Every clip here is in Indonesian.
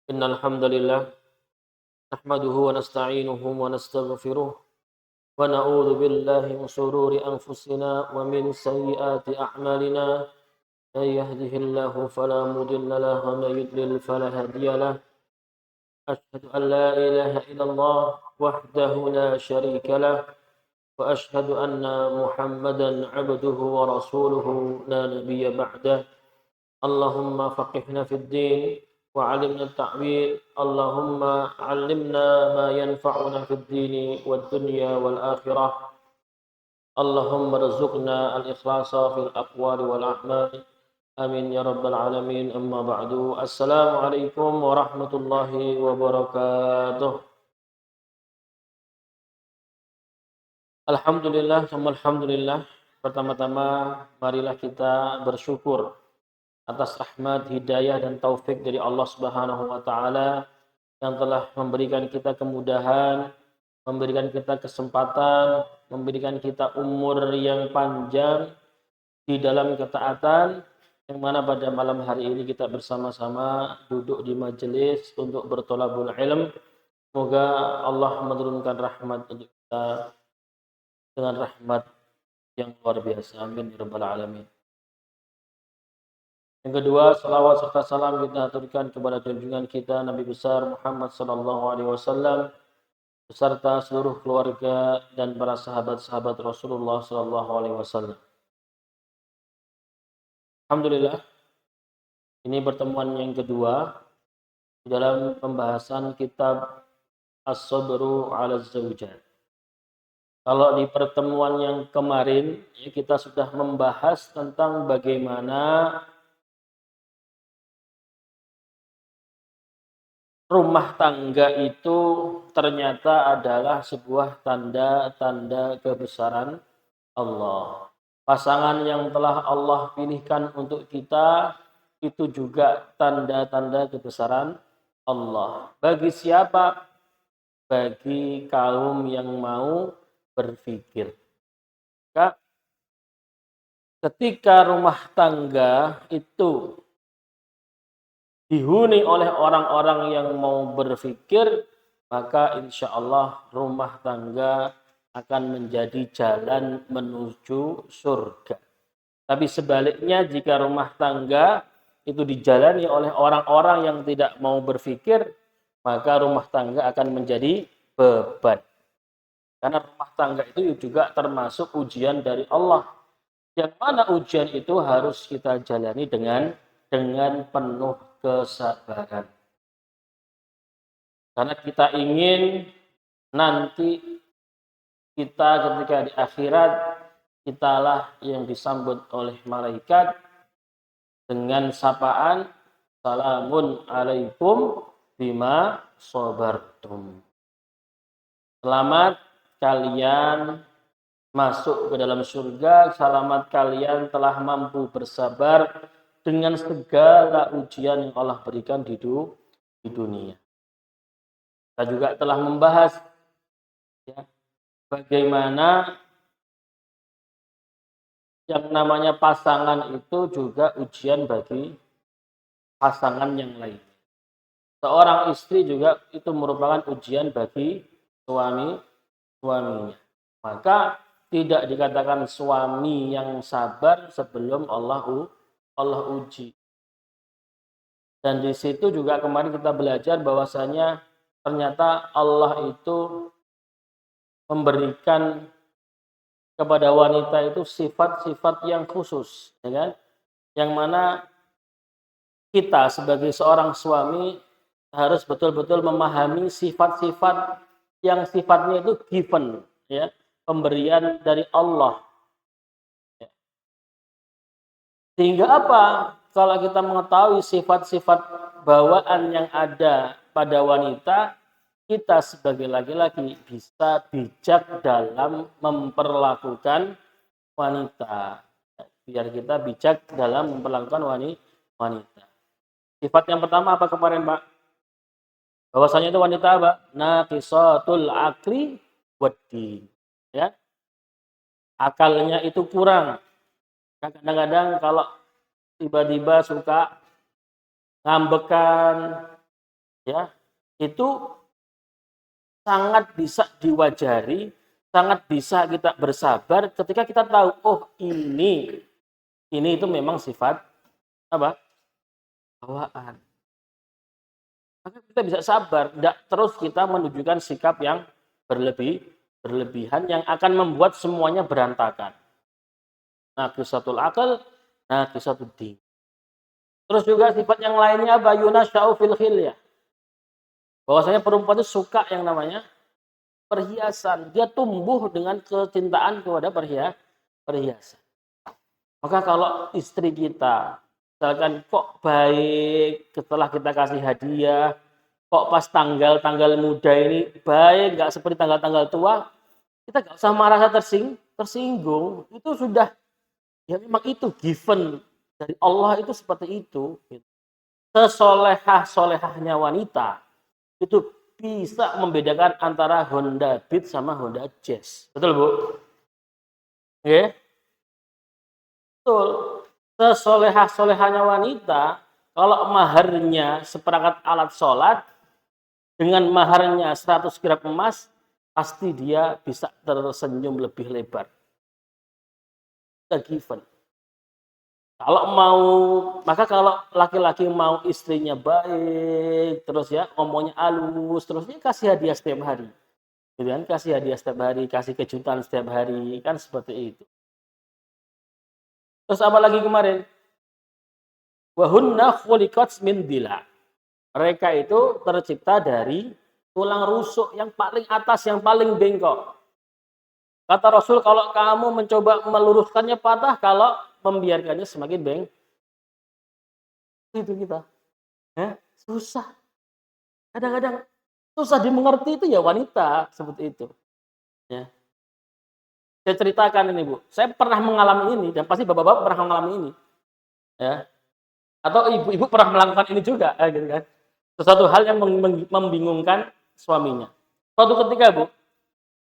إن الحمد لله نحمده ونستعينه ونستغفره ونعوذ بالله من شرور أنفسنا ومن سيئات أعمالنا من يهده الله فلا مضل له ومن يضلل فلا هادي له أشهد أن لا إله إلا الله وحده لا شريك له وأشهد أن محمدا عبده ورسوله لا نبي بعده اللهم فقهنا في الدين وعلمنا التأويل اللهم علمنا ما ينفعنا في الدين والدنيا والآخرة اللهم ارزقنا الإخلاص في الأقوال والأعمال آمين يا رب العالمين أما بعد السلام عليكم ورحمة الله وبركاته. Alhamdulillah, alhamdulillah. Pertama-tama marilah kita bersyukur atas rahmat, hidayah dan taufik dari Allah Subhanahu wa taala yang telah memberikan kita kemudahan, memberikan kita kesempatan, memberikan kita umur yang panjang di dalam ketaatan, yang mana pada malam hari ini kita bersama-sama duduk di majelis untuk bertolabul ilm. Semoga Allah menurunkan rahmat untuk kita dengan rahmat yang luar biasa. Amin ya rabbal alamin. Yang kedua, salawat serta salam kita aturkan kepada junjungan kita Nabi besar Muhammad sallallahu alaihi wasallam beserta seluruh keluarga dan para sahabat-sahabat Rasulullah sallallahu alaihi wasallam. Alhamdulillah, ini pertemuan yang kedua di dalam pembahasan kitab As-Sabru 'ala Zaujat. Kalau di pertemuan yang kemarin kita sudah membahas tentang bagaimana rumah tangga itu ternyata adalah sebuah tanda-tanda kebesaran Allah. Pasangan yang telah Allah pilihkan untuk kita itu juga tanda-tanda kebesaran Allah. Bagi siapa? Bagi kaum yang mau berpikir. Ketika rumah tangga itu dihuni oleh orang-orang yang mau berpikir, maka insya Allah rumah tangga akan menjadi jalan menuju surga. Tapi sebaliknya jika rumah tangga itu dijalani oleh orang-orang yang tidak mau berpikir, maka rumah tangga akan menjadi beban. Karena rumah tangga itu juga termasuk ujian dari Allah. Yang mana ujian itu harus kita jalani dengan penuh kesabaran. Karena kita ingin nanti kita ketika di akhirat, kitalah yang disambut oleh malaikat dengan sapaan salamun alaikum bima sabartum. Selamat kalian masuk ke dalam surga, selamat kalian telah mampu bersabar dengan segala ujian yang Allah berikan di dunia. Kita juga telah membahas ya, bagaimana yang namanya pasangan itu juga ujian bagi pasangan yang lain. Seorang istri juga itu merupakan ujian bagi suaminya. Maka tidak dikatakan suami yang sabar sebelum Allah uji. Dan di situ juga kemarin kita belajar bahwasanya ternyata Allah itu memberikan kepada wanita itu sifat-sifat yang khusus, ya kan? Yang mana kita sebagai seorang suami harus betul-betul memahami sifat-sifat yang sifatnya itu given, ya, pemberian dari Allah. Sehingga apa? Kalau kita mengetahui sifat-sifat bawaan yang ada pada wanita, kita sebagai laki-laki bisa bijak dalam memperlakukan wanita. Biar kita bijak dalam memperlakukan wanita. Sifat yang pertama apa kemarin, Pak? Bahwasanya itu wanita apa? Naqisatul aqli waddin. Ya. Akalnya itu kurang. Kadang-kadang kalau tiba-tiba suka ngambekan, ya, itu sangat bisa diwajari, sangat bisa kita bersabar ketika kita tahu, oh ini itu memang sifat apa? Bawaan. Maka kita bisa sabar, tidak terus kita menunjukkan sikap yang berlebihan yang akan membuat semuanya berantakan. Naqisatul akal, naqisatud din. Terus juga sifat yang lainnya bayuna sya'u fil khilyah. Bahwasanya perempuan itu suka yang namanya perhiasan. Dia tumbuh dengan kecintaan kepada perhiasan. Maka kalau istri kita, misalkan kok baik setelah kita kasih hadiah, kok pas tanggal-tanggal muda ini baik, nggak seperti tanggal-tanggal tua, kita nggak usah merasa tersinggung. Itu sudah, ya memang itu given dari Allah itu seperti itu. Sesolehah-solehahnya wanita, itu bisa membedakan antara Honda Beat sama Honda Jazz. Betul, Bu? Oke? Betul. Sesolehah-solehahnya wanita, kalau maharnya seperangkat alat sholat, dengan maharnya 100 gram emas, pasti dia bisa tersenyum lebih lebar. Kita given. Maka kalau laki-laki mau istrinya baik, terus ya ngomongnya halus, terus ya kasih hadiah setiap hari. Gitu kan? Kasih hadiah setiap hari, kasih kejutan setiap hari, kan seperti itu. Terus apa lagi kemarin? Wahunna khuliqat min dila. Mereka itu tercipta dari tulang rusuk yang paling atas, yang paling bengkok. Kata Rasul, kalau kamu mencoba meluruskannya patah, kalau membiarkannya semakin bengkok. Itu kita. Susah. Kadang-kadang susah dimengerti itu ya wanita seperti itu. Ya. Saya ceritakan ini, Bu. Saya pernah mengalami ini dan pasti bapak-bapak pernah mengalami ini. Ya. Atau ibu-ibu pernah melakukan ini juga, gitu kan. Sesuatu hal yang membingungkan suaminya. Suatu ketika, Bu,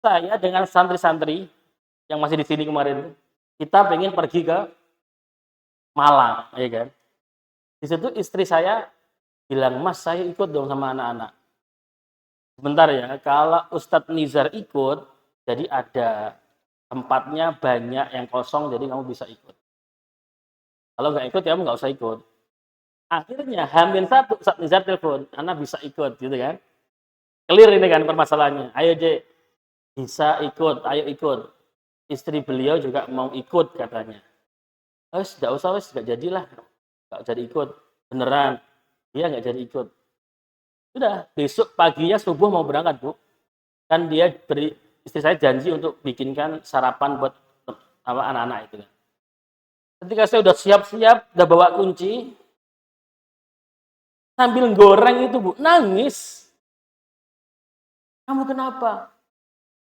saya dengan santri-santri yang masih di sini kemarin, kita pengen pergi ke Malang, ya kan. Di situ istri saya bilang, "Mas, saya ikut dong sama anak-anak." Sebentar ya, kalau Ustadz Nizar ikut, jadi ada tempatnya banyak yang kosong, jadi kamu bisa ikut. Kalau nggak ikut, ya kamu nggak usah ikut. Akhirnya, H-1, Ustadz Nizar telepon, anak bisa ikut, gitu kan. Clear ini kan permasalahannya. Ayo, J, bisa ikut, ayo ikut. Istri beliau juga mau ikut katanya. Nggak usah, nggak jadilah. Nggak jadi ikut. Beneran. Dia nggak jadi ikut. Sudah, besok paginya subuh mau berangkat, Bu. Kan dia istri saya janji untuk bikinkan sarapan buat anak-anak itu. Ketika saya udah siap-siap, udah bawa kunci, sambil goreng itu, Bu, nangis. Kamu kenapa?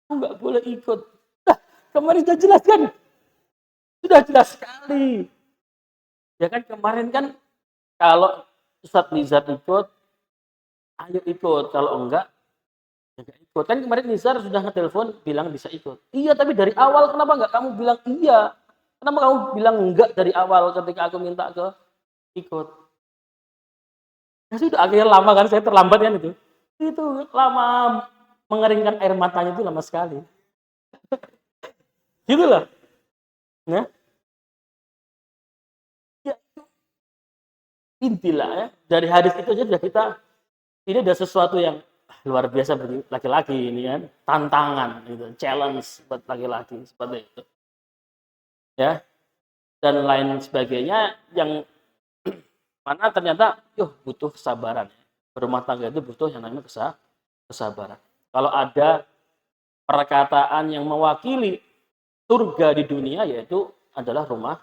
Kamu nggak boleh ikut. Nah, kemarin sudah jelas kan? Sudah jelas sekali. Ya kan kemarin kan kalau Ustadz Nizar ikut, ayo ikut. Kalau enggak, ya enggak ikut. Kan kemarin Nizar sudah ngetelepon bilang bisa ikut. Iya, tapi dari awal kenapa enggak kamu bilang iya? Kenapa kamu bilang enggak dari awal ketika aku minta ke ikut? Ya sudah, akhirnya lama kan, saya terlambat kan itu. Itu lama, mengeringkan air matanya itu lama sekali. Gitu loh. Ya. Ya, intilah ya. Dari hadis itu aja sudah kita, ini ada sesuatu yang luar biasa bagi laki-laki ini kan, tantangan gitu, challenge buat laki-laki seperti itu. Ya. Dan lain sebagainya yang mana ternyata butuh kesabaran. Berumah tangga itu butuh yang namanya kesabaran. Kalau ada perkataan yang mewakili surga di dunia, yaitu adalah rumah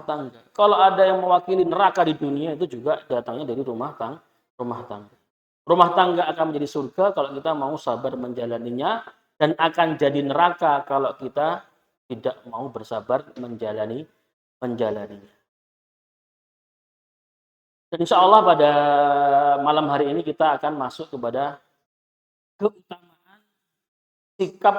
tangga. Kalau ada yang mewakili neraka di dunia, itu juga datangnya dari rumah tangga. Rumah tangga akan menjadi surga kalau kita mau sabar menjalaninya, dan akan jadi neraka kalau kita tidak mau bersabar menjalaninya. Dan insya Allah pada malam hari ini kita akan masuk kepada keutamaan sikap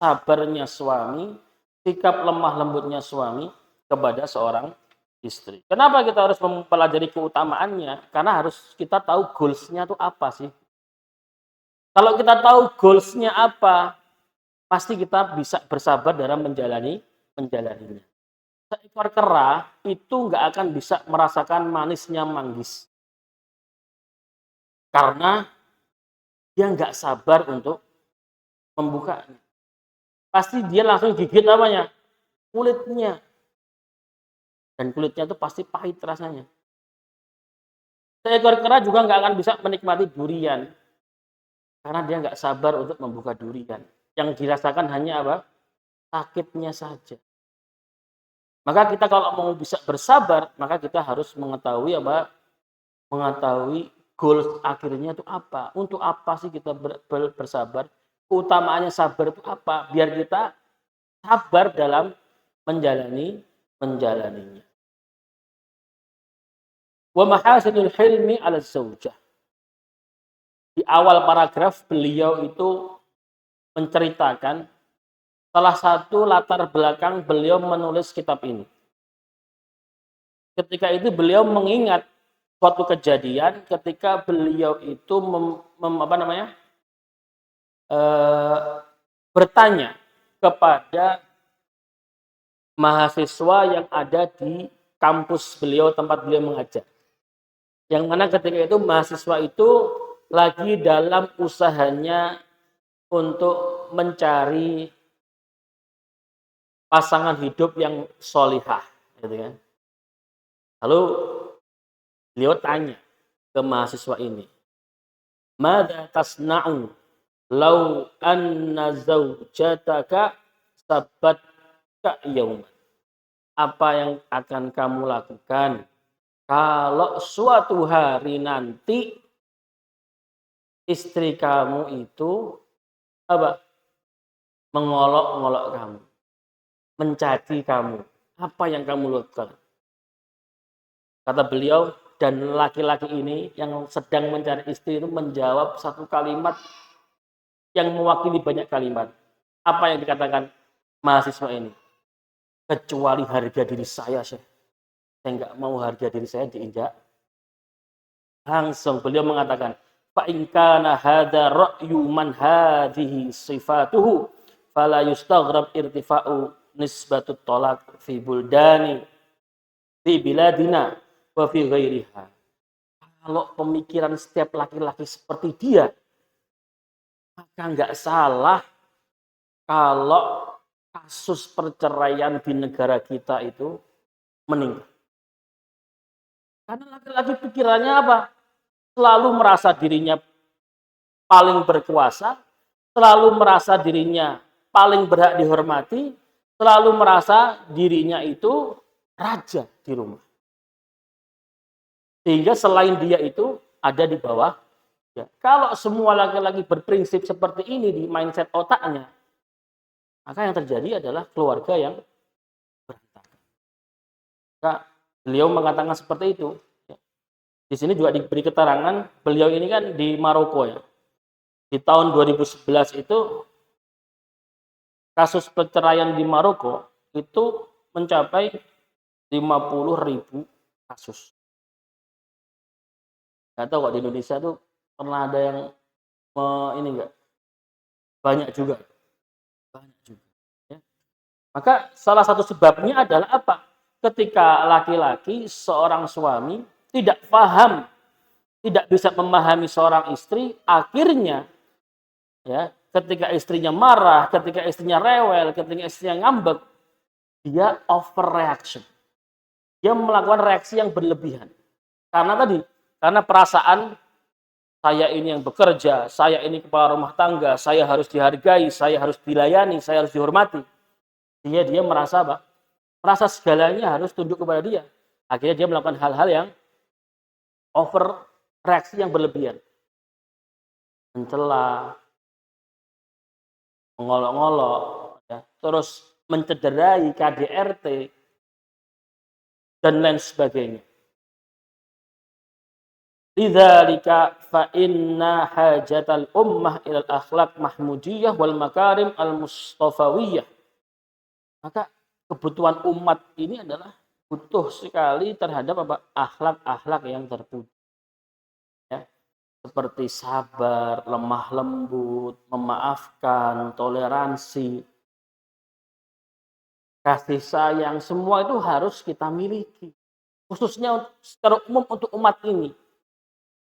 sabarnya suami, sikap lemah lembutnya suami kepada seorang istri. Kenapa kita harus mempelajari keutamaannya? Karena harus kita tahu goals-nya itu apa sih. Kalau kita tahu goals-nya apa, pasti kita bisa bersabar dalam menjalaninya. Seekor kera itu nggak akan bisa merasakan manisnya manggis. Karena dia nggak sabar untuk membukanya. Pasti dia langsung gigit apanya? Kulitnya. Dan kulitnya itu pasti pahit rasanya. Seekor kera juga nggak akan bisa menikmati durian. Karena dia nggak sabar untuk membuka durian. Yang dirasakan hanya apa? Sakitnya saja. Maka kita kalau mau bisa bersabar, maka kita harus mengetahui apa? Mengetahui goals akhirnya itu apa? Untuk apa sih kita bersabar? Keutamaannya sabar itu apa? Biar kita sabar dalam menjalaninya. Wa mahasinul hilmi 'ala zaujah. Di awal paragraf beliau itu menceritakan salah satu latar belakang beliau menulis kitab ini. Ketika itu beliau mengingat suatu kejadian ketika beliau itu bertanya kepada mahasiswa yang ada di kampus beliau tempat beliau mengajar. Yang mana ketika itu mahasiswa itu lagi dalam usahanya untuk mencari pasangan hidup yang solihah, gitu kan. Lalu beliau tanya ke mahasiswa ini, "Madza tasna'u law anna zaujataka sabbatka yauman?" Apa yang akan kamu lakukan kalau suatu hari nanti istri kamu itu apa? Mengolok-ngolok kamu, mencaci kamu. Apa yang kamu lakukan? Kata beliau, dan laki-laki ini yang sedang mencari istri itu menjawab satu kalimat yang mewakili banyak kalimat. Apa yang dikatakan mahasiswa ini? Kecuali harga diri saya, Syekh. Saya nggak mau harga diri saya diinjak. Langsung beliau mengatakan, fa in kana hadza ra'yu man hadhihi sifatuhu fala yustaghrab irtifa'u nisbatut talaq fi buldani fi biladina wa fi ghairiha. Kalau pemikiran setiap laki-laki seperti dia, maka nggak salah kalau kasus perceraian di negara kita itu meningkat. Karena laki-laki pikirannya apa? Selalu merasa dirinya paling berkuasa, selalu merasa dirinya paling berhak dihormati, selalu merasa dirinya itu raja di rumah. Sehingga selain dia itu ada di bawah. Ya. Kalau semua laki-laki berprinsip seperti ini di mindset otaknya, maka yang terjadi adalah keluarga yang berantakan. Maka beliau mengatakan seperti itu. Di sini juga diberi keterangan, beliau ini kan di Maroko ya. Di tahun 2011 itu kasus perceraian di Maroko itu mencapai 50.000 kasus. Nggak tahu kok di Indonesia tuh pernah ada yang ini enggak? Banyak juga. Ya. Maka salah satu sebabnya adalah apa? Ketika laki-laki, seorang suami tidak paham, tidak bisa memahami seorang istri, akhirnya ya, ketika istrinya marah, ketika istrinya rewel, ketika istrinya ngambek, dia overreaction. Dia melakukan reaksi yang berlebihan. Karena perasaan saya ini yang bekerja, saya ini kepala rumah tangga, saya harus dihargai, saya harus dilayani, saya harus dihormati. Dia merasa apa? Merasa segalanya harus tunduk kepada dia. Akhirnya dia melakukan hal-hal yang overreaksi yang berlebihan. Mencela, mengolok-ngolok, ya, terus mencederai KDRT, dan lain sebagainya. Lidzalika fa inna hajatal ummah ilal akhlaq mahmudiyah wal makarim al mustafawiyah. Maka kebutuhan umat ini adalah butuh sekali terhadap apa? Akhlak-akhlak yang terpuji. Ya. Seperti sabar, lemah lembut, memaafkan, toleransi, kasih sayang, semua itu harus kita miliki. Khususnya secara umum untuk umat ini.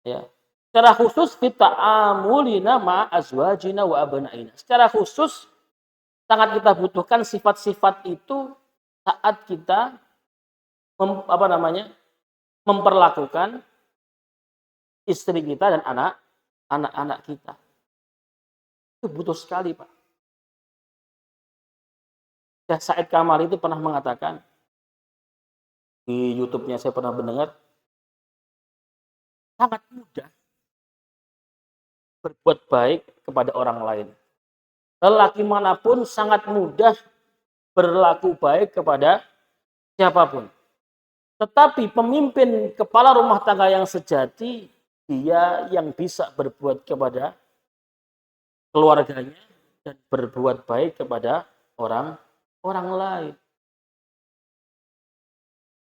Ya. Secara khusus kita amulina ma azwajina wa abnaina. Secara khusus sangat kita butuhkan sifat-sifat itu saat kita memperlakukan istri kita dan anak-anak kita. Itu butuh sekali, Pak. Syekh Said Kamal itu pernah mengatakan, di YouTube-nya saya pernah mendengar, sangat mudah berbuat baik kepada orang lain. Lelaki manapun sangat mudah berlaku baik kepada siapapun. Tetapi pemimpin kepala rumah tangga yang sejati, dia yang bisa berbuat kepada keluarganya dan berbuat baik kepada orang lain.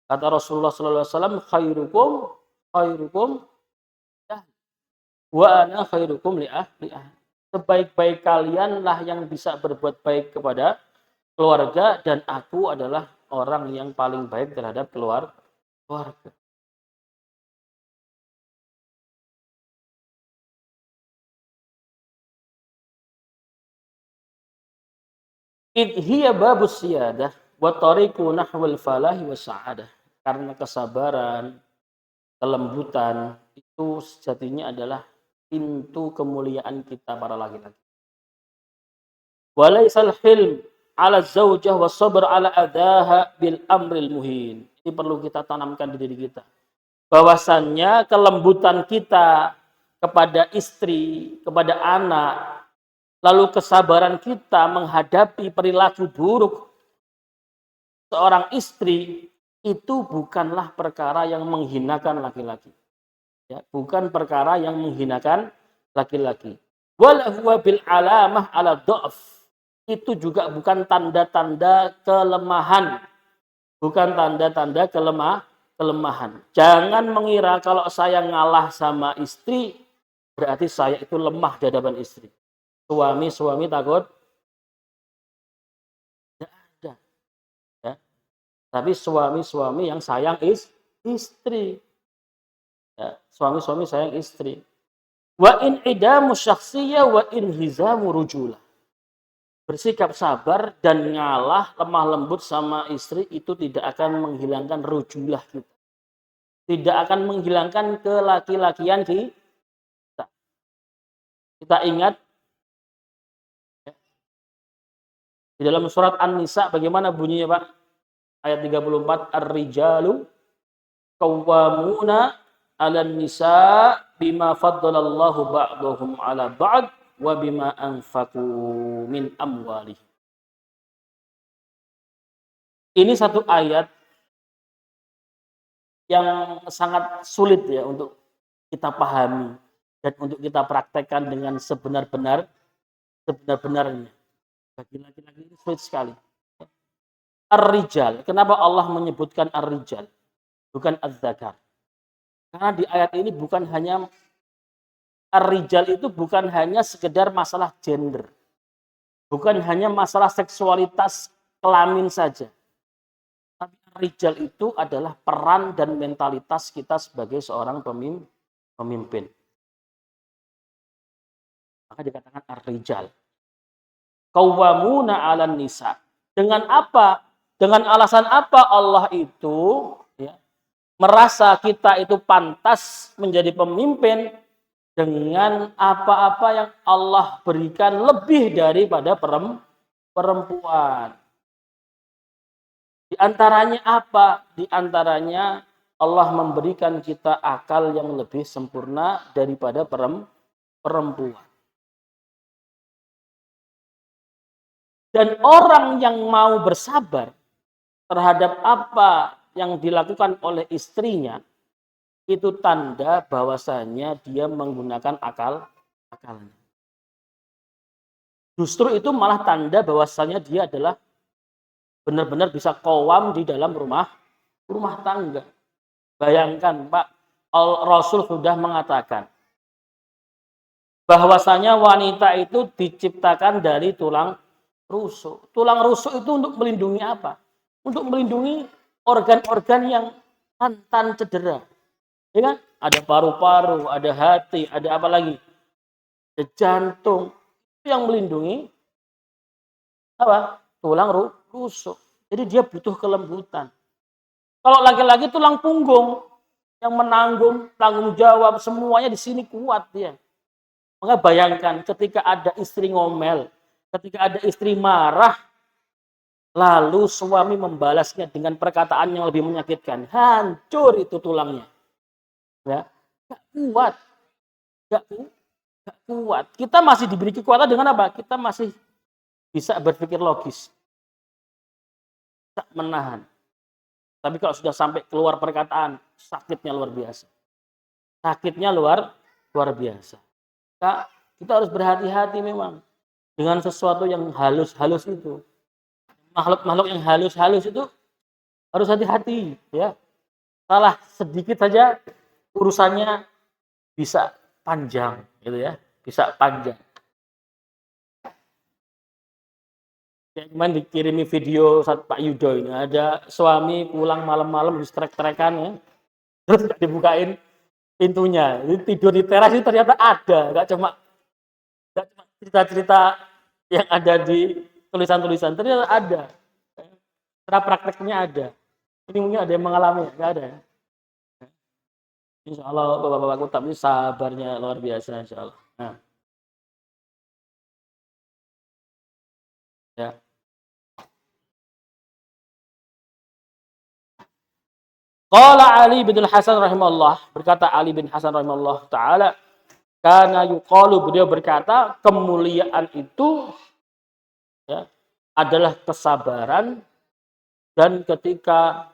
Kata Rasulullah SAW, khairukum wa ana khairukum li ahli. Sebaik-baik kalianlah yang bisa berbuat baik kepada keluarga dan aku adalah orang yang paling baik terhadap keluarga. Idhiya babus siyadah wa tariqu nahwal falahi wa sa'adah. Karena kesabaran, kelembutan itu sejatinya adalah pintu kemuliaan kita para laki-laki. Walaisal hilm ala zaujah wa sabr ala adaha bil amril muhin. Ini perlu kita tanamkan di diri kita. Bahwasannya kelembutan kita kepada istri, kepada anak, lalu kesabaran kita menghadapi perilaku buruk seorang istri, itu bukanlah perkara yang menghinakan laki-laki. Ya, bukan perkara yang menghinakan laki-laki. Wala huwa bil alamah ala dha'f. Itu juga bukan tanda-tanda kelemahan. Bukan tanda-tanda kelemahan. Jangan mengira kalau saya ngalah sama istri, berarti saya itu lemah di hadapan istri. Suami takut? Tidak ada. Ya. Tapi suami-suami yang sayang istri. Ya. Suami-suami sayang istri. Wa in idamu syakhsiyah wa in hizamu rujulah. Bersikap sabar dan ngalah, lemah lembut sama istri itu tidak akan menghilangkan rujulah kita. Tidak akan menghilangkan kelaki-lakian kita. Kita ingat di dalam surat An-Nisa bagaimana bunyinya, Pak? Ayat 34, Ar-rijalu qawwamuna 'alan nisa bima faddalallahu ba'dahum 'ala ba'd wa bima anfaqu min amwalihim. Ini satu ayat yang sangat sulit ya untuk kita pahami dan untuk kita praktekkan dengan sebenar-benarnya. Bagi laki-laki ini sulit sekali. Ar-rijal. Kenapa Allah menyebutkan ar-rijal? Bukan az-zakar. Karena di ayat ini bukan hanya ar-rijal itu bukan hanya sekedar masalah gender. Bukan hanya masalah seksualitas kelamin saja. Tapi ar-rijal itu adalah peran dan mentalitas kita sebagai seorang pemimpin. Maka dikatakan ar-rijal. Qawwamuna 'alan nisa. Dengan apa? Dengan alasan apa Allah itu ya, merasa kita itu pantas menjadi pemimpin? Dengan apa-apa yang Allah berikan lebih daripada perempuan. Di antaranya apa? Di antaranya Allah memberikan kita akal yang lebih sempurna daripada perempuan. Dan orang yang mau bersabar terhadap apa yang dilakukan oleh istrinya, itu tanda bahwasanya dia menggunakan akalnya. Justru itu malah tanda bahwasanya dia adalah benar-benar bisa qawam di dalam rumah rumah tangga. Bayangkan Pak, Rasul sudah mengatakan bahwasanya wanita itu diciptakan dari tulang rusuk. Tulang rusuk itu untuk melindungi apa? Untuk melindungi organ-organ yang rentan cedera. Ya kan? Ada paru-paru, ada hati, ada apa lagi? Ada jantung. Itu yang melindungi apa? Tulang rusuk. Jadi dia butuh kelembutan. Kalau laki-laki tulang punggung yang menanggung, tanggung jawab semuanya di sini kuat dia. Maka bayangkan ketika ada istri ngomel, ketika ada istri marah, lalu suami membalasnya dengan perkataan yang lebih menyakitkan. Hancur itu tulangnya. Ya, gak kuat. Gak kuat. Kita masih diberi kekuatan dengan apa? Kita masih bisa berpikir logis. Bisa menahan. Tapi kalau sudah sampai keluar perkataan, sakitnya luar biasa. Sakitnya luar biasa. Kita harus berhati-hati memang dengan sesuatu yang halus-halus itu. Makhluk-makhluk yang halus-halus itu harus hati-hati, ya. Salah sedikit saja urusannya bisa panjang, gitu ya. Bisa panjang. Kemarin dikirimi video saat Pak Yudo ini, ada suami pulang malam-malam habis trek-trekan ya. Terus gak dibukain pintunya. Jadi tidur di teras itu ternyata ada, gak cuma cerita-cerita yang ada di tulisan-tulisan, ternyata ada. Cara prakteknya ada. Ini mungkin ada yang mengalami, nggak ada ya? Insya Allah bapak-bapakku tapi sabarnya luar biasa insya Allah. Nah, ya. Qala Ali bin Hasan rahimahullah, berkata Ali bin Hasan rahimahullah taala, karena yuqalu, beliau berkata, kemuliaan itu ya, adalah kesabaran, dan ketika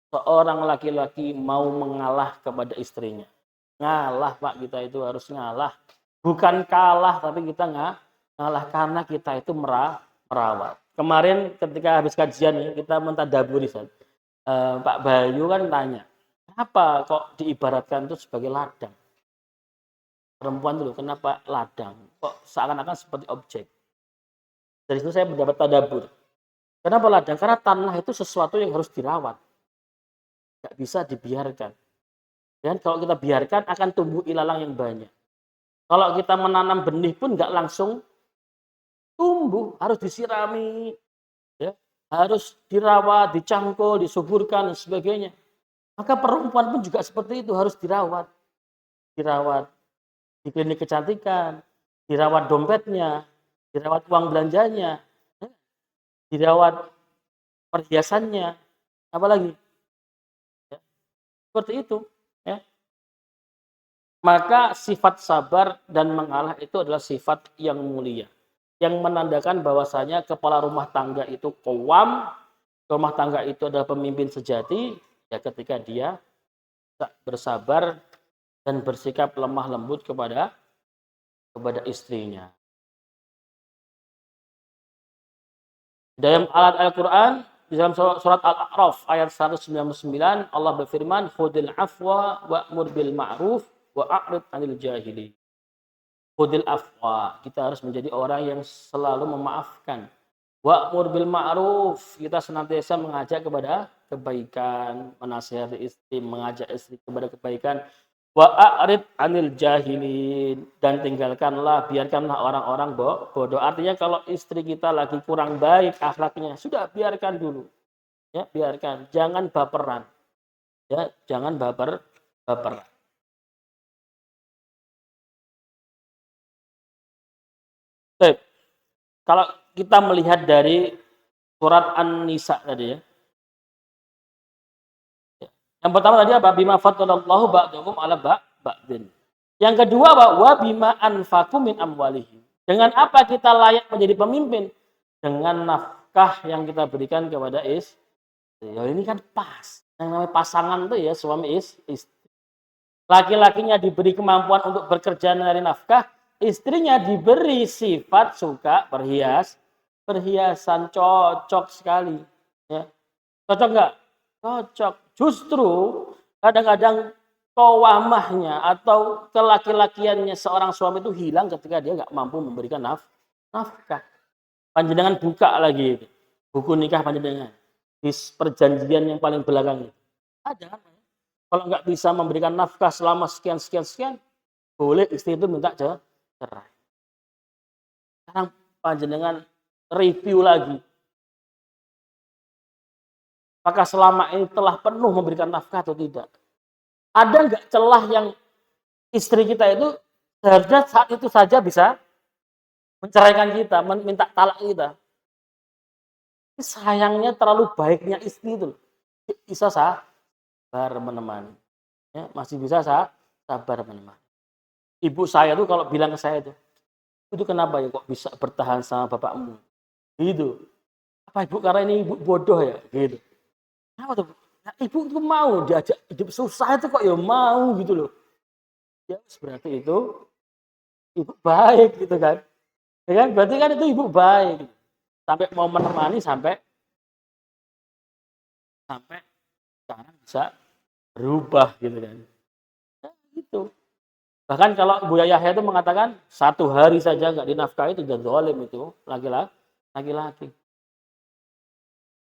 seorang laki-laki mau mengalah kepada istrinya. Ngalah Pak, kita itu harus ngalah. Bukan kalah, tapi kita ngalah karena kita itu merawat. Kemarin ketika habis kajian ya, kita mentadaburi Pak Bayu kan tanya, kenapa kok diibaratkan itu sebagai ladang? Perempuan dulu, kenapa ladang? Kok seakan-akan seperti objek? Dari situ saya mendapat tadabbur. Kenapa ladang? Karena tanah itu sesuatu yang harus dirawat. Nggak bisa dibiarkan. Dan kalau kita biarkan akan tumbuh ilalang yang banyak. Kalau kita menanam benih pun nggak langsung tumbuh, harus disirami, ya, harus dirawat, dicangkul, disuburkan dan sebagainya. Maka perempuan pun juga seperti itu, harus dirawat di klinik kecantikan, dirawat dompetnya, dirawat uang belanjanya, dirawat perhiasannya, apalagi ya, seperti itu. Ya. Maka sifat sabar dan mengalah itu adalah sifat yang mulia, yang menandakan bahwasanya kepala rumah tangga itu qawwam, rumah tangga itu adalah pemimpin sejati, ya ketika dia bersabar dan bersikap lemah lembut kepada istrinya. Dalam alat Al-Quran, di dalam surat Al-A'raf ayat 199, Allah berfirman, khudil afwa wa'mur bil ma'ruf wa'a'rid 'anil jahili. Khudil afwa, kita harus menjadi orang yang selalu memaafkan. Wa'mur bil ma'ruf, kita senantiasa mengajak kepada kebaikan, menasihati istri, mengajak istri kepada kebaikan. Wa'a'rid 'anil jahilin, dan tinggalkanlah, biarkanlah orang-orang bodoh. Artinya kalau istri kita lagi kurang baik akhlaknya, sudah biarkan dulu. Ya, biarkan, jangan baperan. Ya, jangan baperan. Baik. Kalau kita melihat dari surat An-Nisa tadi ya. Yang pertama tadi apa? Bima faddalallahu ba'dahum 'ala ba'din. Yang kedua apa? Wa bima anfaqu min amwalihim. Dengan apa kita layak menjadi pemimpin? Dengan nafkah yang kita berikan kepada istri. Ya ini kan pas. Yang namanya pasangan itu ya suami istri. Laki-lakinya diberi kemampuan untuk bekerja mencari nafkah, istrinya diberi sifat suka perhiasan, cocok sekali. Ya. Cocok nggak? Cocok. Justru kadang-kadang kawamahnya atau kelaki-lakiannya seorang suami itu hilang ketika dia nggak mampu memberikan nafkah. Panjenengan buka lagi itu, buku nikah panjenengan di perjanjian yang paling belakang itu. Ada. Kalau nggak bisa memberikan nafkah selama sekian sekian sekian, boleh istri itu minta cerai. Sekarang panjenengan review lagi. Apakah selama ini telah penuh memberikan nafkah atau tidak? Ada nggak celah yang istri kita itu seharusnya saat itu saja bisa menceraikan kita, minta talak kita? Sayangnya terlalu baiknya istri itu. Bisa sabar menemani. Ya, masih bisa sabar menemani. Ibu saya tuh kalau bilang ke saya itu kenapa ya kok bisa bertahan sama bapakmu? Gitu. Apa ibu karena ini ibu bodoh ya? Gitu. Kenapa tuh? Nah, ibu itu mau diajak hidup susah itu kok ya mau gitu loh. Ya berarti itu ibu baik gitu kan. Ya kan? Berarti kan itu ibu baik. Sampai mau menemani sampai sekarang bisa berubah gitu kan. Ya, gitu. Bahkan kalau Buya Yahya itu mengatakan 1 hari saja nggak dinafkahi itu sudah zalim itu laki-laki.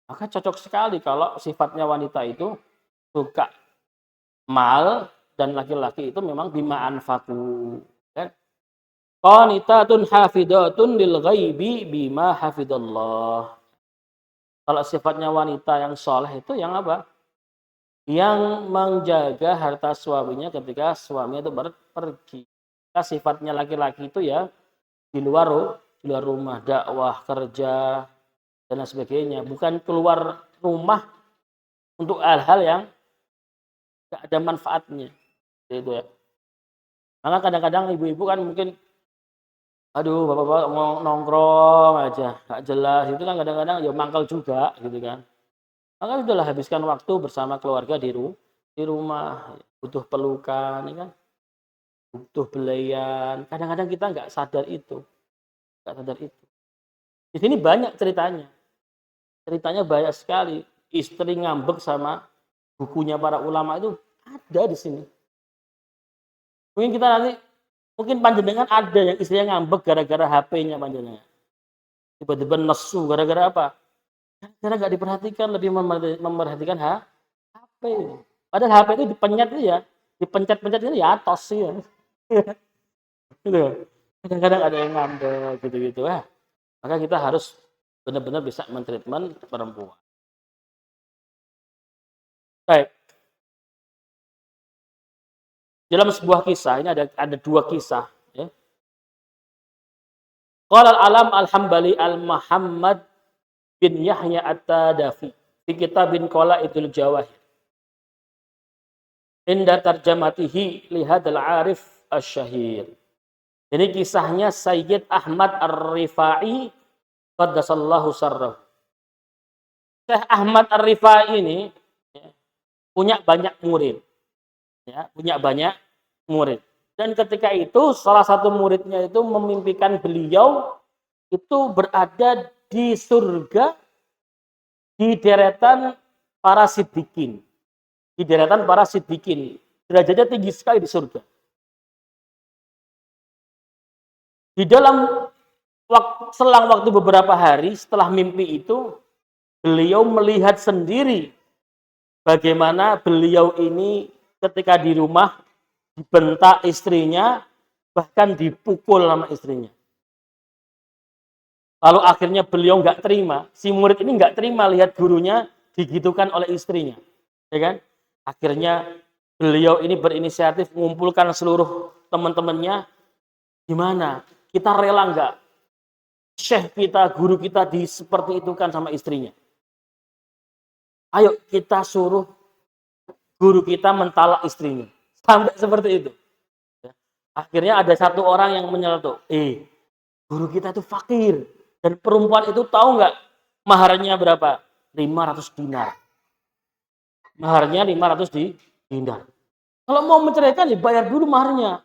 Maka cocok sekali kalau sifatnya wanita itu suka mal dan laki-laki itu memang bima anfaqu. Kan? Qanitatun hafidatun lil ghaibi bima hafidallah. Kalau sifatnya wanita yang soleh itu yang apa? Yang menjaga harta suaminya ketika suaminya itu pergi. Nah, sifatnya laki-laki itu ya di luar rumah, dakwah, kerja, dan lain sebagainya. Bukan keluar rumah untuk hal-hal yang gak ada manfaatnya. Gitu ya. Maka kadang-kadang ibu-ibu kan mungkin, aduh bapak-bapak mau nongkrong aja, gak jelas. Itu kan kadang-kadang ya mangkal juga gitu kan. Maka udahlah habiskan waktu bersama keluarga di rumah. Butuh pelukan, ya kan? Butuh belayan. Kadang-kadang kita nggak sadar itu. Di sini banyak ceritanya. Ceritanya banyak sekali. Istri ngambek sama bukunya para ulama itu ada di sini. Mungkin panjenengan ada yang istrinya ngambek gara-gara HP-nya panjenengan. Tiba-tiba nesu gara-gara apa? Gara-gara nggak diperhatikan, lebih memperhatikan HP. Padahal HP itu dipencet itu ya, dipencet-pencet itu ya tos sih ya. Gitu. Kadang-kadang ada yang ngambek gitu-gitu. Maka kita harus benar-benar bisa mentreatment perempuan. Baik. Dalam sebuah kisah, ini ada 2 kisah. Ya. Qala al-alam al-hambali al-Muhammad bin Yahya at-Tadafi di kitabin Qala'idul Jawahir. Inda tarjamatihi lihadal arif asy-syahir. Jadi kisahnya Sayyid Ahmad Ar-Rifai qaddasallahu sarrahu. Syekh Ahmad Ar-Rifai ini ya, punya banyak murid. Ya, punya banyak murid. Dan ketika itu salah satu muridnya itu memimpikan beliau itu berada di surga di deretan para siddiqin. Di deretan para siddiqin. Derajatnya tinggi sekali di surga. Di dalam selang waktu beberapa hari setelah mimpi itu, beliau melihat sendiri bagaimana beliau ini ketika di rumah dibentak istrinya, bahkan dipukul sama istrinya. Lalu akhirnya beliau nggak terima, si murid ini nggak terima lihat gurunya digitukan oleh istrinya, ya kan? Akhirnya beliau ini berinisiatif mengumpulkan seluruh teman-temannya, gimana? Kita rela nggak? Syekh kita, guru kita seperti itu kan sama istrinya. Ayo kita suruh guru kita mentalak istrinya. Sampai seperti itu. Akhirnya ada satu orang yang menyeletuk, guru kita itu fakir. Dan perempuan itu tahu nggak maharnya berapa? 500 dinar. Maharnya 500 dinar. Kalau mau menceraikan ya bayar dulu maharnya.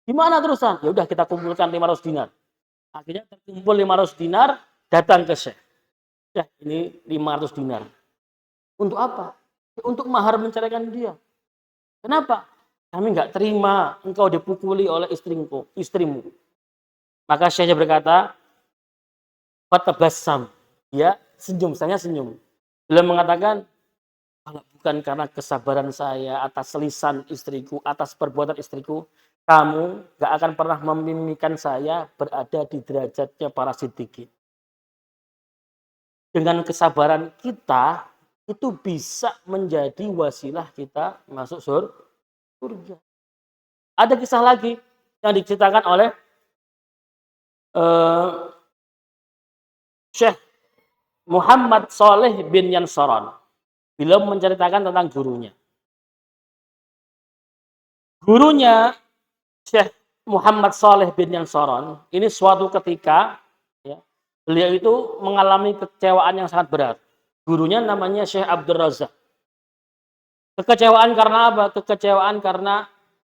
Gimana terusan? Ya udah kita kumpulkan 500 dinar. Akhirnya terkumpul 500 dinar, datang ke Syekh. Syekh, ini 500 dinar. Untuk apa? untuk mahar menceraikan dia. Kenapa? Kami nggak terima engkau dipukuli oleh istrimu. Maka syekhnya berkata, fatabassam. Dia senyum, saya senyum. Beliau mengatakan, kalau bukan karena kesabaran saya atas lisan istriku, atas perbuatan istriku, kamu gak akan pernah memimpikan saya berada di derajatnya para siddiqin. Dengan kesabaran kita, itu bisa menjadi wasilah kita masuk surga. Ada kisah lagi yang diceritakan oleh Syekh Muhammad Saleh bin Yansaran. Beliau menceritakan tentang gurunya. Gurunya Syekh Muhammad Saleh bin Yansaran, ini suatu ketika ya, beliau itu mengalami kekecewaan yang sangat berat. Gurunya namanya Syekh Abdul Razak. Kekecewaan karena apa? Kekecewaan karena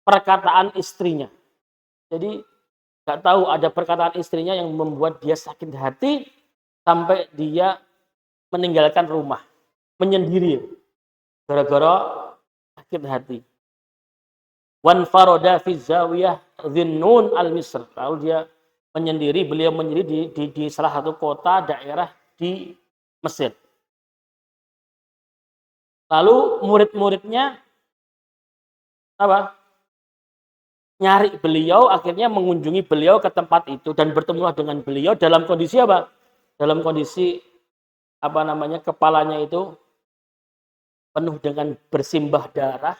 perkataan istrinya. Jadi nggak tahu ada perkataan istrinya yang membuat dia sakit hati sampai dia meninggalkan rumah, menyendiri gara-gara sakit hati. Wan faroda fi zawiyah Dhinnun al-Misr. Lalu dia beliau menyendiri di salah satu kota daerah di Mesir. Lalu murid-muridnya apa? Nyari beliau, akhirnya mengunjungi beliau ke tempat itu dan bertemulah dengan beliau dalam kondisi apa? Dalam kondisi apa namanya, kepalanya itu penuh dengan bersimbah darah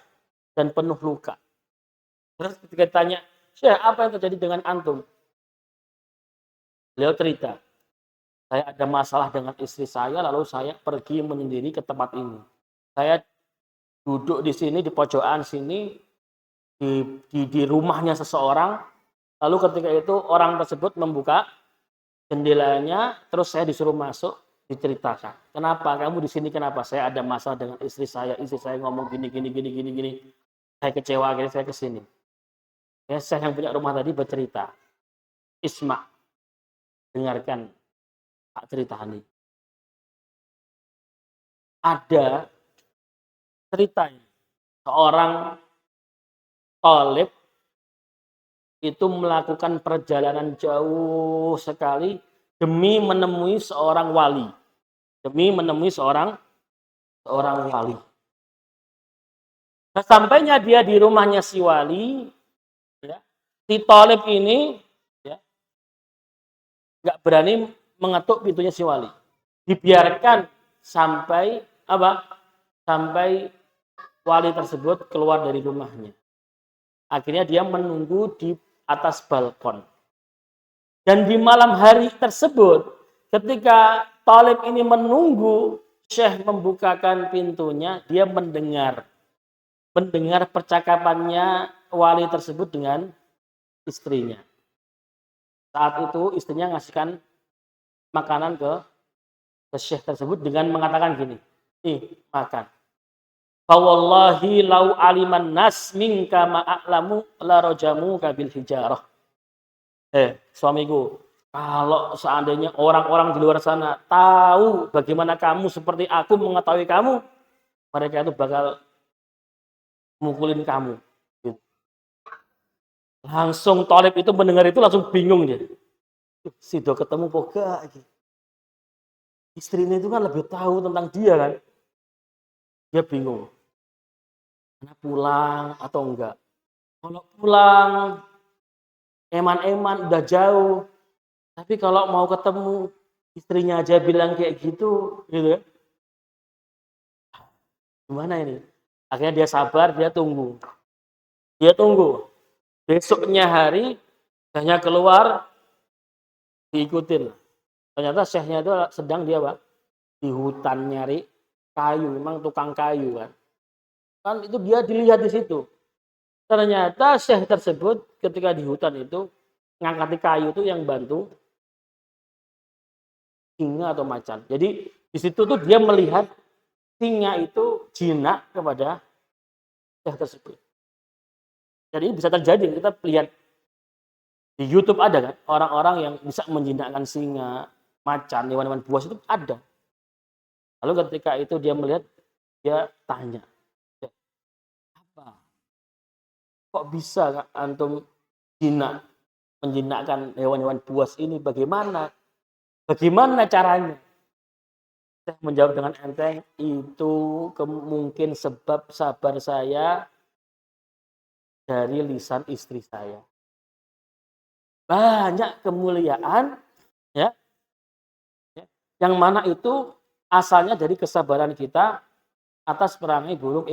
dan penuh luka. Terus ketika ditanya, Syekh, apa yang terjadi dengan antum? Beliau cerita, saya ada masalah dengan istri saya, lalu saya pergi menyendiri ke tempat ini. Saya duduk di sini, di pojokan sini, di rumahnya seseorang, lalu ketika itu orang tersebut membuka jendelanya, terus saya disuruh masuk, diceritakan. Kenapa? Kamu di sini kenapa? Saya ada masalah dengan istri saya ngomong gini. Saya kecewa, akhirnya saya ke sini. Ya, saya yang punya rumah tadi bercerita. Isma, dengarkan tak cerita ini. Ada ceritanya seorang talib itu melakukan perjalanan jauh sekali demi menemui seorang wali. Sesampainya dia di rumahnya si wali, ya, si talib ini ya, nggak berani mengetuk pintunya si wali. Dibiarkan sampai apa? Sampai wali tersebut keluar dari rumahnya. Akhirnya dia menunggu di atas balkon. Dan di malam hari tersebut, ketika talib ini menunggu Syekh membukakan pintunya, dia mendengar percakapannya wali tersebut dengan istrinya. Saat itu istrinya ngasihkan makanan ke Syekh tersebut dengan mengatakan gini, makan. Fawallahi lau aliman nas minka ma'aklamu la rojamu kabil hijarah. Suamiku, kalau seandainya orang-orang di luar sana tahu bagaimana kamu seperti aku mengetahui kamu, mereka itu bakal mukulin kamu. Langsung talib itu mendengar itu langsung bingung dia. Sido ketemu poga. Istrinya itu kan lebih tahu tentang dia kan. Dia bingung. Karena pulang atau enggak. Kalau pulang, eman-eman udah jauh. Tapi kalau mau ketemu, istrinya aja bilang kayak gitu ya. Gimana ini? Akhirnya dia sabar, dia tunggu. Besoknya hari, syekhnya keluar, diikutin. Ternyata syekhnya itu sedang dia di hutan nyari kayu, memang tukang kayu kan. Kan itu dia dilihat di situ. Ternyata syekh tersebut ketika di hutan itu ngangkati kayu itu yang bantu singa atau macan. Jadi di situ tuh dia melihat singa itu jinak kepada syekh tersebut. Jadi ini bisa terjadi, kita lihat di YouTube ada kan orang-orang yang bisa menjinakkan singa, macan, hewan-hewan buas itu ada. Lalu ketika itu dia melihat dia tanya, "Ya, apa? Kok bisa antum menjinakkan hewan-hewan buas ini bagaimana? Bagaimana caranya?" Saya menjawab dengan enteng, "Itu mungkin sebab sabar saya dari lisan istri saya. Banyak kemuliaan, ya, ya, yang mana itu asalnya dari kesabaran kita atas perangai buruk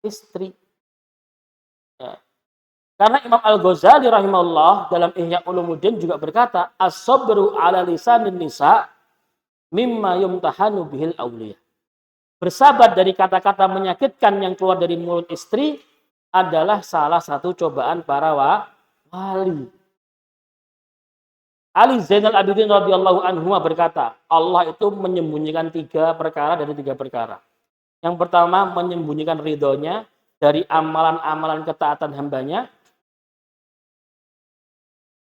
istri." Ya. Karena Imam Al-Ghazali rahimahullah dalam Ihya Ulumuddin juga berkata, "As-sabru ala lisanin nisa mimma yumtahanu bihil awliya." Bersabar dari kata-kata menyakitkan yang keluar dari mulut istri adalah salah satu cobaan para wali. Ali Zainal Abidin radhiyallahu anhu berkata, Allah itu menyembunyikan 3 perkara dari 3 perkara. Yang pertama, menyembunyikan ridhonya dari amalan-amalan ketaatan hambanya.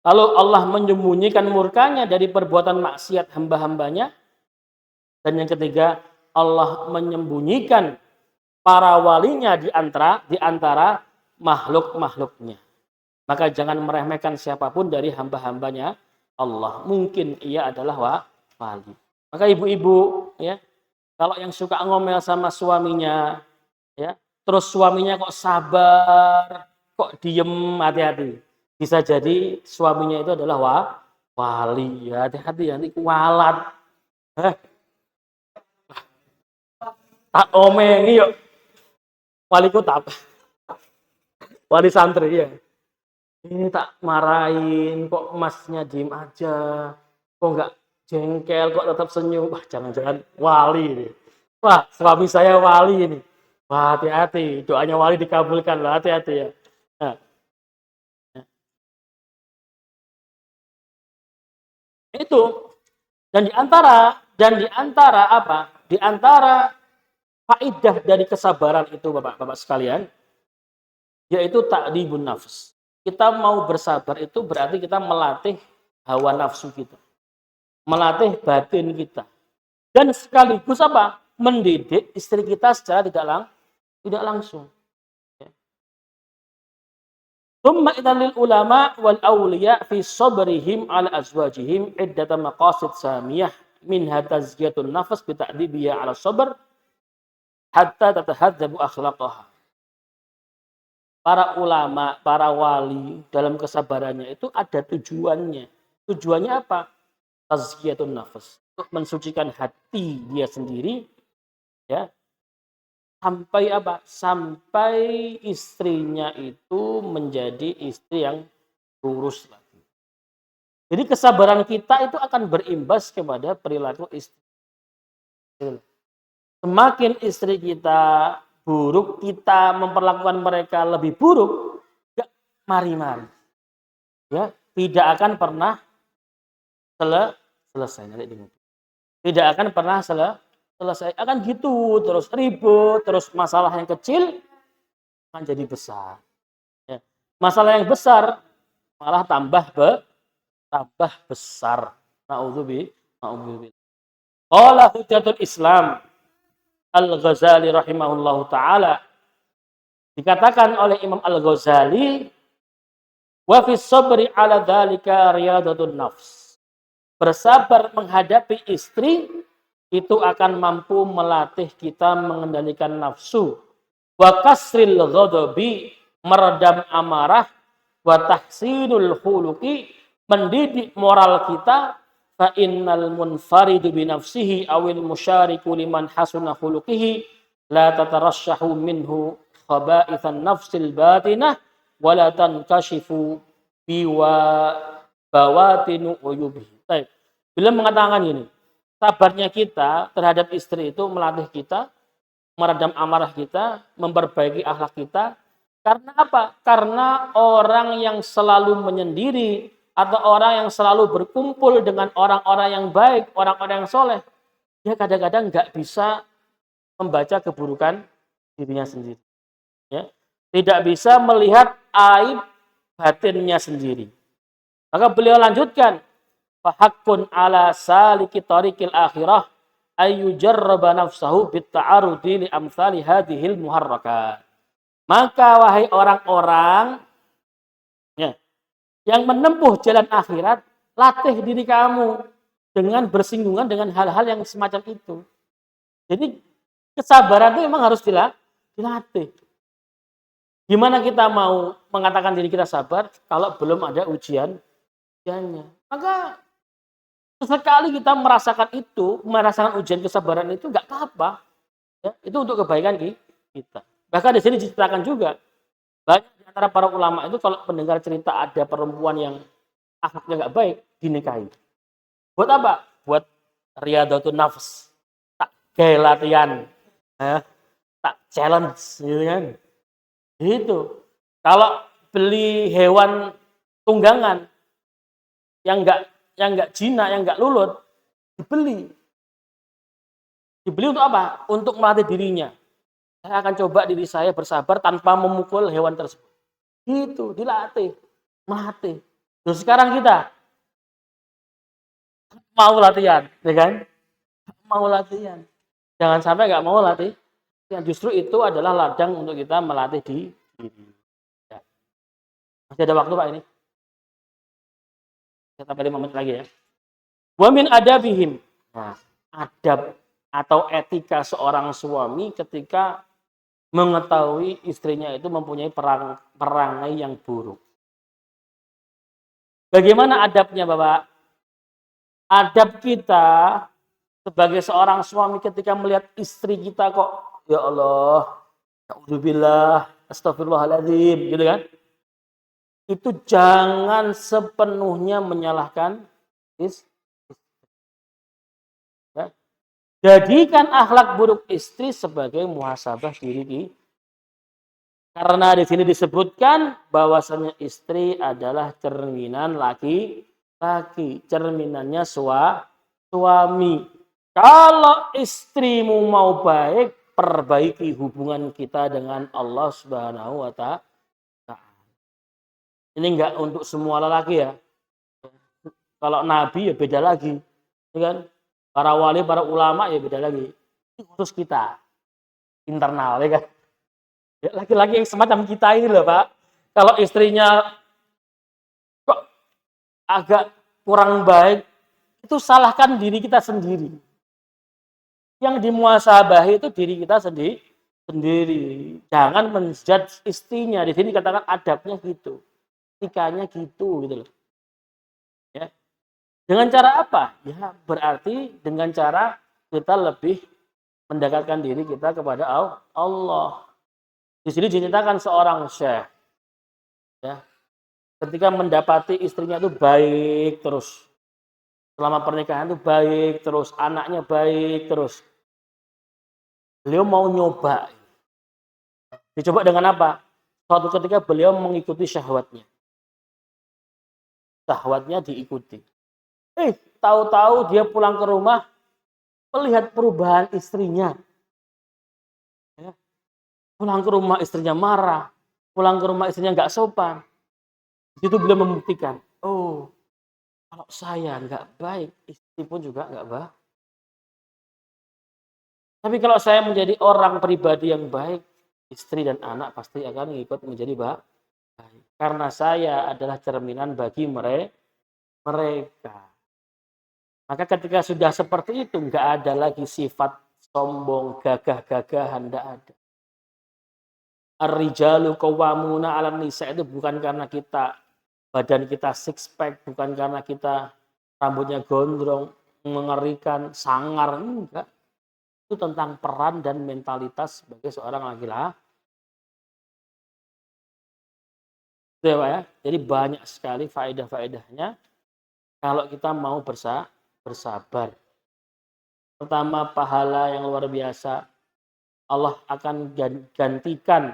Lalu Allah menyembunyikan murkanya dari perbuatan maksiat hamba-hambanya. Dan yang ketiga, Allah menyembunyikan para walinya di antara makhluk-makhluknya. Maka jangan meremehkan siapapun dari hamba-hambanya Allah. Mungkin ia adalah wali. Maka ibu-ibu, ya, kalau yang suka ngomel sama suaminya, ya, terus suaminya kok sabar, kok diem, hati-hati. Bisa jadi suaminya itu adalah wali. Ya, hati-hati, nanti kualat. Tak omengi yuk. Wali kota, wali santri ya. Ini tak marahin, kok masnya diem aja, kok nggak jengkel, kok tetap senyum. Wah, jangan-jangan wali ini. Wah, suami saya wali ini. Wah, hati-hati, doanya wali dikabulkan lah, hati-hati ya. Nah, itu dan di antara apa? Di antara faidah dari kesabaran itu, Bapak-bapak sekalian, yaitu ta'dibun nafs. Kita mau bersabar itu berarti kita melatih hawa nafsu kita, melatih batin kita, dan sekaligus apa? Mendidik istri kita secara tidak langsung. Tsumma idza ulama wal awliya fi sabrihim ala azwajihim iddata maqasid samiyah minha tazkiyatun nafs bi ta'dibiyya ala sabr hatta tatahadzabu akhlaqaha. Para ulama, para wali dalam kesabarannya itu ada tujuannya. Tujuannya apa? Tazkiyatun nafs, untuk mensucikan hati dia sendiri, ya, sampai apa? Sampai istrinya itu menjadi istri yang lurus lagi. Jadi kesabaran kita itu akan berimbas kepada perilaku istri. Semakin istri kita buruk, kita memperlakukan mereka lebih buruk, ya, mari-mari. Ya, tidak akan pernah selesai. Tidak akan pernah selesai. Akan gitu, terus ribut, terus masalah yang kecil akan jadi besar. Ya. Masalah yang besar malah tambah besar. Na'udzubillah. Qala Hujjatul Islam Al-Ghazali rahimahullahu taala, dikatakan oleh Imam Al-Ghazali, wa fis sabri ala dzalika riyadatun nafs. Bersabar menghadapi istri itu akan mampu melatih kita mengendalikan nafsu, wa kasril ghadabi, meredam amarah, wa tahsinul khuluqi, mendidik moral kita. Fa innal munfaridu bi nafsihi awil musyariku liman hasuna khuluqihi la tatarashahu minhu khaba'ithan nafsil batinah wa la tankashifu biwa bawatinu uyubihi. Baik. Bila mengatakan ini, sabarnya kita terhadap istri itu melatih kita, meredam amarah kita, memperbaiki akhlak kita. Karena apa? Karena orang yang selalu menyendiri atau orang yang selalu berkumpul dengan orang-orang yang baik, orang-orang yang soleh, dia kadang-kadang nggak bisa membaca keburukan dirinya sendiri. Ya. Tidak bisa melihat aib batinnya sendiri. Maka beliau lanjutkan, fahakkun ala saliki tariqil akhirah ayyujarraba nafsahu bitta'arudi li amsali hadhil muharrakat. Maka wahai orang-orang ya, yang menempuh jalan akhirat, latih diri kamu dengan bersinggungan dengan hal-hal yang semacam itu. Jadi kesabaran itu memang harus dilatih. Gimana kita mau mengatakan diri kita sabar kalau belum ada ujiannya? Maka sesekali kita merasakan ujian kesabaran itu nggak apa-apa. Ya, itu untuk kebaikan kita. Bahkan di sini diceritakan juga banyak di antara para ulama itu kalau mendengar cerita ada perempuan yang akhlaknya nggak baik dinikahi. Buat apa? Buat riyadhatun nafs. Tak gaya latihan. Ya, tak challenge gitu kan. Gitu. Kalau beli hewan tunggangan yang enggak jinak, yang enggak lulut, dibeli. Dibeli untuk apa? Untuk melatih dirinya. Saya akan coba diri saya bersabar tanpa memukul hewan tersebut. Gitu, dilatih, melatih. Terus sekarang kita mau latihan, ya kan? Mau latihan. Jangan sampai nggak mau latih. Yang justru itu adalah ladang untuk kita melatih diri. Ya. Masih ada waktu Pak ini? Kita tambah 5 menit lagi ya. Wa min adabihim. Nah, adab atau etika seorang suami ketika mengetahui istrinya itu mempunyai perangai yang buruk. Bagaimana adabnya Bapak? Adab kita sebagai seorang suami ketika melihat istri kita kok, ya Allah, Alhamdulillah, astagfirullahaladzim, gitu kan? Itu jangan sepenuhnya menyalahkan istri. Ya. Jadikan akhlak buruk istri sebagai muhasabah diri. Karena di sini disebutkan bahwasanya istri adalah cerminan laki-laki, cerminannya suami. Kalau istrimu mau baik, perbaiki hubungan kita dengan Allah Subhanahu wa Ta'ala. Ini enggak untuk semua lelaki ya. Kalau nabi ya beda lagi. Ya kan? Para wali, para ulama ya beda lagi. Ini khusus kita. Internal ya kan. Ya, laki-laki yang semacam kita ini loh Pak. Kalau istrinya kok agak kurang baik, itu salahkan diri kita sendiri. Yang dimuasabahi itu diri kita sendiri. Jangan menjudge istrinya. Di sini katakan adabnya gitu. Etikanya gitu loh. Ya. Dengan cara apa? Ya berarti dengan cara kita lebih mendekatkan diri kita kepada Allah. Di sini diceritakan seorang syekh, ya, ketika mendapati istrinya itu baik terus, selama pernikahan itu baik terus, anaknya baik terus, beliau mau nyoba. Dicoba dengan apa? Suatu ketika beliau mengikuti syahwatnya. Syahwatnya diikuti. Tahu-tahu dia pulang ke rumah, melihat perubahan istrinya. Ya. Pulang ke rumah istrinya marah, pulang ke rumah istrinya nggak sopan. Itu beliau membuktikan, oh kalau saya nggak baik, istri pun juga nggak baik. Tapi kalau saya menjadi orang pribadi yang baik, istri dan anak pasti akan ikut menjadi baik. Karena saya adalah cerminan bagi mereka. Maka ketika sudah seperti itu, nggak ada lagi sifat sombong, gagah-gagahan, nggak ada. Ar-rijalu qawwamuna 'alan nisa itu bukan karena kita badan kita six pack, bukan karena kita rambutnya gondrong, mengerikan, sangar, enggak. Itu tentang peran dan mentalitas sebagai seorang laki-laki. Itu ya Pak ya. Jadi banyak sekali faedah-faedahnya kalau kita mau bersabar. Pertama, pahala yang luar biasa. Allah akan gantikan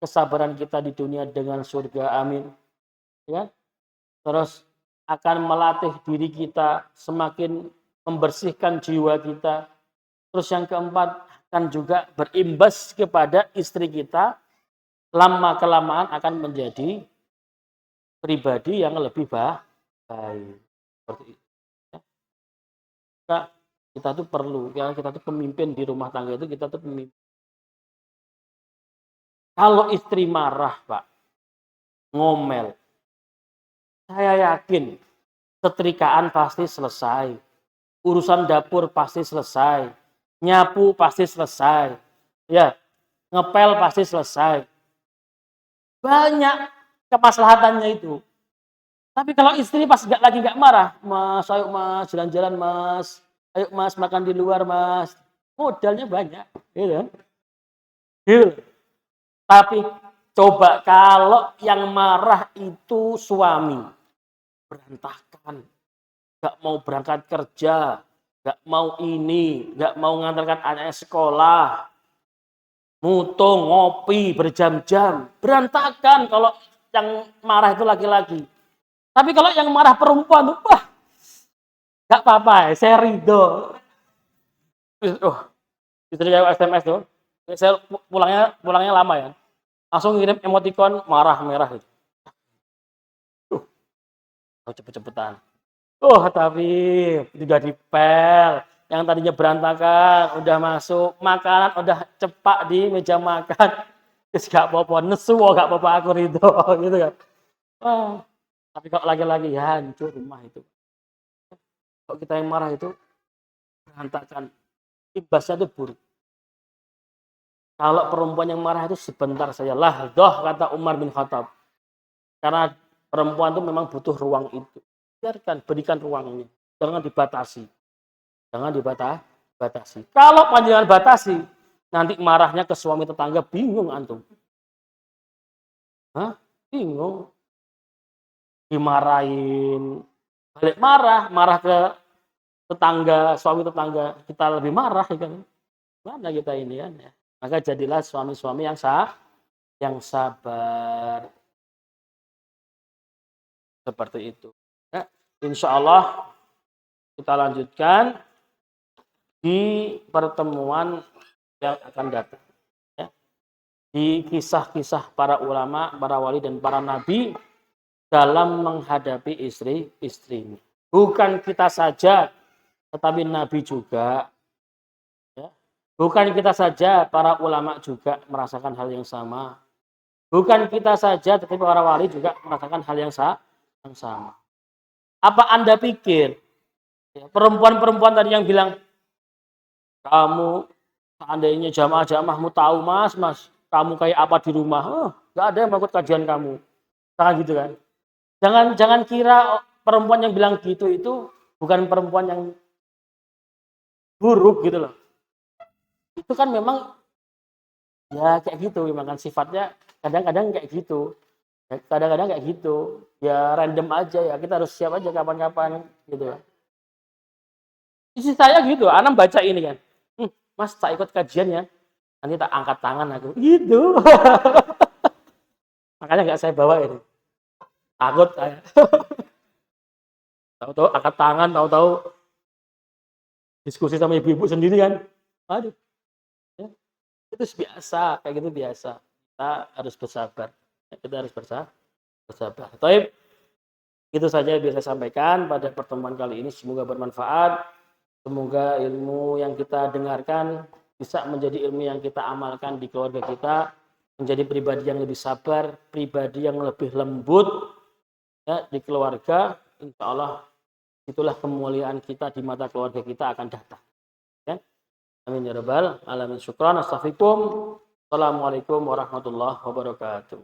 kesabaran kita di dunia dengan surga, amin. Ya. Terus akan melatih diri kita, semakin membersihkan jiwa kita. Terus yang keempat, akan juga berimbas kepada istri kita, lama-kelamaan akan menjadi pribadi yang lebih baik. Seperti itu. Ya. Kita tuh perlu, ya kita tuh pemimpin di rumah tangga itu kita tuh pemimpin. Kalau istri marah, Pak, ngomel, saya yakin setrikaan pasti selesai, urusan dapur pasti selesai, nyapu pasti selesai, ya, ngepel pasti selesai. Banyak kemaslahatannya itu. Tapi kalau istri pas lagi nggak marah, Mas, ayo Mas, jalan-jalan Mas, ayo Mas, makan di luar Mas. Modalnya banyak, gitu kan? Gitu. Tapi coba kalau yang marah itu suami, berantakan, nggak mau berangkat kerja, nggak mau ini, nggak mau ngantarkan anaknya sekolah, mutung, ngopi berjam-jam, berantakan kalau yang marah itu laki-laki. Tapi kalau yang marah perempuan tuh, wah, nggak apa-apa ya, saya ridho. Oh, istri saya SMS tuh, saya pulangnya lama ya, langsung ngirim emoticon marah merah gitu. Cepet-cepetan. Tapi udah dipel, yang tadinya berantakan, udah masuk, makanan udah cepak di meja makan. Terus gak apa-apa, nesu gak apa-apa aku ridho, gitu kan. Tapi kalau lagi-lagi ya hancur rumah itu. Kalau kita yang marah itu berantakan, imbasnya itu buruk. Kalau perempuan yang marah itu sebentar saja, lahdoh kata Umar bin Khattab. Karena perempuan itu memang butuh ruang itu. Biarkan, berikan ruangnya. Jangan dibatasi. Jangan dibatasi. Kalau panjangan batasi, nanti marahnya ke suami tetangga, bingung antum. Hah? Bingung. Dimarahin. Balik marah ke tetangga, suami tetangga. Kita lebih marah, ya kan? Mana kita ini kan ya. Maka jadilah suami-suami yang sabar. Seperti itu. Ya, insya Allah kita lanjutkan di pertemuan yang akan datang. Ya. Di kisah-kisah para ulama, para wali, dan para nabi dalam menghadapi istri-istrinya. Bukan kita saja, tetapi nabi juga. Ya. Bukan kita saja, para ulama juga merasakan hal yang sama. Bukan kita saja, tetapi para wali juga merasakan hal yang sama. Apa Anda pikir perempuan-perempuan tadi yang bilang, kamu seandainya jamaah-jamaahmu tahu mas, kamu kayak apa di rumah, nggak ada yang mau ikut kajian kamu, jangan gitu kan? Jangan kira perempuan yang bilang gitu itu bukan perempuan yang buruk gitu loh. Itu kan memang ya kayak gitu, memang kan sifatnya kadang-kadang kayak gitu, kadang-kadang kayak gitu, ya random aja ya, kita harus siap aja kapan-kapan gitu. Isi saya gitu, Anam baca ini kan, mas tak ikut kajian ya, nanti tak angkat tangan aku, gitu. Makanya nggak saya bawa ini, takut saya. Tahu-tahu angkat tangan, tahu-tahu diskusi sama ibu-ibu sendiri kan, aduh, ya. Itu biasa, kayak gitu biasa. Kita harus bersabar, kita harus bersabar. Tapi itu saja yang bisa saya sampaikan pada pertemuan kali ini, semoga bermanfaat. Semoga ilmu yang kita dengarkan bisa menjadi ilmu yang kita amalkan di keluarga kita, menjadi pribadi yang lebih sabar, pribadi yang lebih lembut ya di keluarga. Insya Allah itulah kemuliaan kita di mata keluarga kita akan datang. Ya. Amin ya rabbal alamin. Syukran. Assalamualaikum warahmatullahi wabarakatuh.